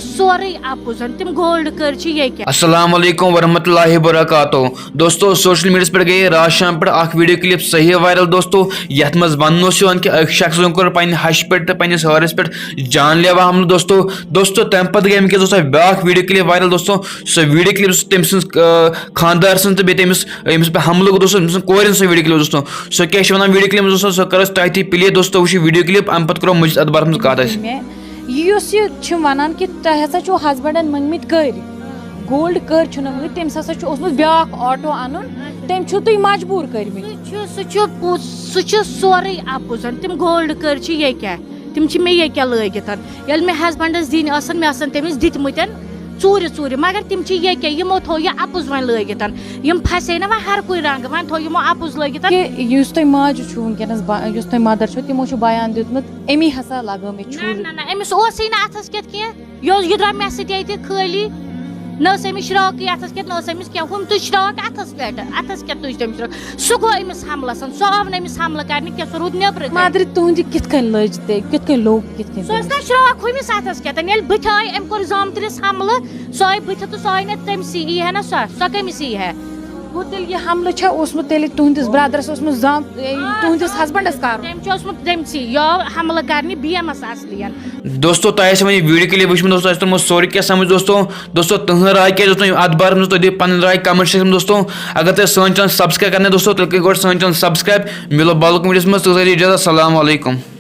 سورے اپوزن تم گولڈ کر یہ کیا السلام علیکم ورحمۃ اللہ وبرکاتہ دوستو سوشل میڈیا پہ گئی رات شام پہ اخ ویڈیو کلپ صحیح وائرل دوستو یت مز ون کہ اک شخص کور پنہ ہش پہ پنس ہارس پہ جان لیوا حملہ دوستو تم پتہ گئی امکس دوستو بیاکھ ویڈیو کلپ وائرل دوستو سو ویڈیو کلپ تم سن خاندار سن تو بیس امس پہ حملہ گو دوستو تم کورن سو ویڈیو کلپ دوستو سو کیا ونان ویڈیو کلپ دوستو سو کرو تہ تھی پلے دوستو وچ ویڈیو کلپ ام پتہ کرو مجھ ادبار مز کات یہ ونان کہ تہ ہسا چھو ہسبینڈن منگمت گر گولڈ کر مگر تمس ہسا اوسمت بیاکھ آٹو ان تم چھو تھی مجبور کرمت سہ سورے اپوزن تم گولڈ کر یہ کیا تم مے یہ کیا لگت یل مے ہسبینڈس دن مے آسن تمس دتمت ژور مگر تم یہ کیا یمو تھو یہ اپوز ون لگت یم پھسے نا وۄنۍ ہر کُنہِ رنگ ون تھو یمو اپوز لگت یُس تۄہہِ ماجہِ چھُ وٕنکیٚنس یُس تۄہہِ مدر چھو تِمو چھُ بیان دیُتمُت امی ہسا لگٲمٕتۍ چھُرۍ نہ أمِس اوسٕے نہٕ اتھس کٮ۪تھ کینٛہہ یہِ درٛاو مےٚ سۭتۍ ییٚتہِ خٲلی نہ ٲس أمِس شراکٕے اتھس کٮ۪تھ نہ ٲس أمِس کینٛہہ ہُم تُج شراک اتھس پٮ۪ٹھ اتھس کٮ۪تھ تُج تٔمِس شراک سُہ گوٚو أمِس حملس سُہ آو نہٕ أمِس حملہٕ کرنہِ کینٛہہ سُہ روٗد نیبرٕ مدرِ تُہنٛدِ کِتھ کٔنۍ لٔج کِتھ کٔنۍ لوٚگ کِتھ کٔنۍ سُہ ٲس نہ شراک ہُمِس اتھس کٮ۪تھ ییٚلہِ بٕتھِ آیہِ أمۍ کوٚر زامترِس حملہٕ سۄ آیہِ بٕتھِ تہٕ سۄ آیہِ نہٕ تٔمسٕے یی ہے نہ سۄ کٔمِس یی ہے گوٚو تیٚلہِ یہِ حملہٕ چھا اوسمُت تیٚلہِ تُہنٛدِس برادرس اوسمُت تُہنٛدِس ہسبنڈس کرُن تٔمۍ چھُ اوسمُت تٔمسٕے یہِ آو حملہٕ کرنہِ بی ایمس اصلی دوستو تہ وی ویڈیو کلپ وچ دوستو تم سوری کیا سمجھ دوستو تہن رائے کیا دوستو ات بار میں تھی پن رائے کمنٹ سیکشن دوستو اگر تھی سن چینل سبسکرائب کرنے دوستو تیل کر سن چینل سبسکرائب ملو بالکم ویڈیوس مز اجازت السلام علیکم.